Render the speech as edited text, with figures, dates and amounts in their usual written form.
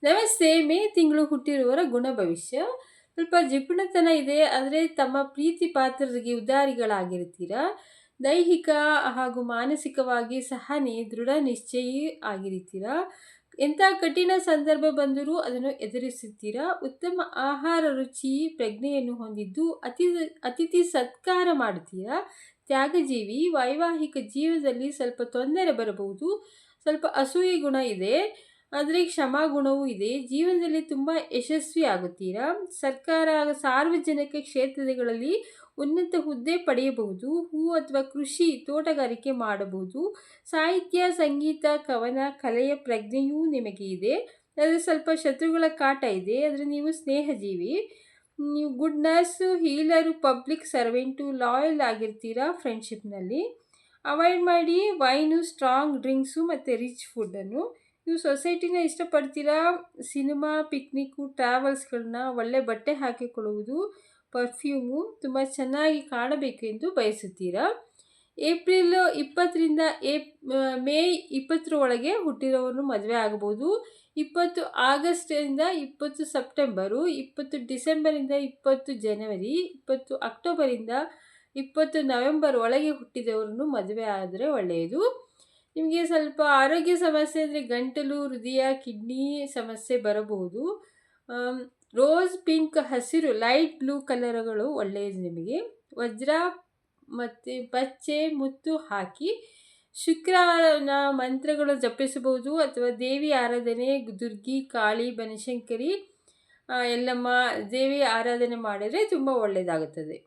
ನಮಸ್ತೆ. ಮೇ ತಿಂಗಳು ಹುಟ್ಟಿರುವವರ ಗುಣ ಭವಿಷ್ಯ ಸ್ವಲ್ಪ ಜಿಪುಣತನ ಇದೆ. ಆದರೆ ತಮ್ಮ ಪ್ರೀತಿ ಪಾತ್ರರಿಗೆ ಉದಾರಿಗಳಾಗಿರ್ತೀರಾ. ದೈಹಿಕ ಹಾಗೂ ಮಾನಸಿಕವಾಗಿ ಸಹನೆ, ದೃಢ ನಿಶ್ಚಯಿ ಆಗಿರ್ತೀರಾ. ಎಂಥ ಕಠಿಣ ಸಂದರ್ಭ ಬಂದರೂ ಅದನ್ನು ಎದುರಿಸುತ್ತೀರಾ. ಉತ್ತಮ ಆಹಾರ ರುಚಿ ಪ್ರಜ್ಞೆಯನ್ನು ಹೊಂದಿದ್ದು ಅತಿಥಿ ಸತ್ಕಾರ ಮಾಡುತ್ತೀರಾ. ತ್ಯಾಗಜೀವಿ. ವೈವಾಹಿಕ ಜೀವನದಲ್ಲಿ ಸ್ವಲ್ಪ ತೊಂದರೆ ಬರಬಹುದು. ಸ್ವಲ್ಪ ಅಸೂಯೆ ಗುಣ ಇದೆ. ಆದರೆ ಕ್ಷಮಾ ಗುಣವೂ ಇದೆ. ಜೀವನದಲ್ಲಿ ತುಂಬ ಯಶಸ್ವಿ ಆಗುತ್ತೀರಾ. ಸರ್ಕಾರ ಸಾರ್ವಜನಿಕ ಕ್ಷೇತ್ರಗಳಲ್ಲಿ ಉನ್ನತ ಹುದ್ದೆ ಪಡೆಯಬಹುದು. ಹೂ ಅಥವಾ ಕೃಷಿ ತೋಟಗಾರಿಕೆ ಮಾಡಬಹುದು. ಸಾಹಿತ್ಯ, ಸಂಗೀತ, ಕವನ, ಕಲೆಯ ಪ್ರಜ್ಞೆಯೂ ನಿಮಗೆ ಇದೆ. ಆದರೆ ಸ್ವಲ್ಪ ಶತ್ರುಗಳ ಕಾಟ ಇದೆ. ಆದರೆ ನೀವು ಸ್ನೇಹಜೀವಿ. ನೀವು good nurse, healer, public servant, loyal ಆಗಿರ್ತೀರಾ ಫ್ರೆಂಡ್ಶಿಪ್ನಲ್ಲಿ. ಅವಾಯ್ಡ್ ಮಾಡಿ ವೈನು, ಸ್ಟ್ರಾಂಗ್ ಡ್ರಿಂಕ್ಸು ಮತ್ತು ರಿಚ್ ಫುಡ್ಡನ್ನು. ನೀವು ಸೊಸೈಟಿನ ಇಷ್ಟಪಡ್ತೀರಾ. ಸಿನಿಮಾ, ಪಿಕ್ನಿಕ್ಕು, ಟ್ರಾವೆಲ್ಸ್ಗಳನ್ನ, ಒಳ್ಳೆ ಬಟ್ಟೆ ಹಾಕಿಕೊಳ್ಳುವುದು, ಪರ್ಫ್ಯೂಮು, ತುಂಬ ಚೆನ್ನಾಗಿ ಕಾಣಬೇಕು ಎಂದು ಬಯಸುತ್ತೀರಾ. ಏಪ್ರಿಲ್ 20ರಿಂದ ಮೇ 20 ಒಳಗೆ ಹುಟ್ಟಿರೋರು ಮದುವೆ ಆಗಬಹುದು. 20 ಆಗಸ್ಟಿಂದ 20 ಸೆಪ್ಟೆಂಬರು, 20 ಡಿಸೆಂಬರಿಂದ 20 ಜನವರಿ, 20 ಅಕ್ಟೋಬರಿಂದ 20 ನವೆಂಬರ್ ಒಳಗೆ ಹುಟ್ಟಿದವರನ್ನು ಮದುವೆ ಆದರೆ ಒಳ್ಳೆಯದು. ನಿಮಗೆ ಸ್ವಲ್ಪ ಆರೋಗ್ಯ ಸಮಸ್ಯೆ ಅಂದರೆ ಗಂಟಲು, ಹೃದಯ, ಕಿಡ್ನಿ ಸಮಸ್ಯೆ ಬರಬಹುದು. ರೋಸ್, ಪಿಂಕ್, ಹಸಿರು, ಲೈಟ್ ಬ್ಲೂ ಕಲರ್ಗಳು ಒಳ್ಳೆಯದು ನಿಮಗೆ. ವಜ್ರ ಮತ್ತು ಪಚ್ಚೆ, ಮುತ್ತು ಹಾಕಿ ಶುಕ್ರನ ಮಂತ್ರಗಳು ಜಪಿಸಬಹುದು. ಅಥವಾ ದೇವಿ ಆರಾಧನೆ, ದುರ್ಗಿ, ಕಾಳಿ, ಬನಶಂಕರಿ, ಎಲ್ಲಮ್ಮ ದೇವಿ ಆರಾಧನೆ ಮಾಡಿದರೆ ತುಂಬ ಒಳ್ಳೆಯದಾಗುತ್ತದೆ.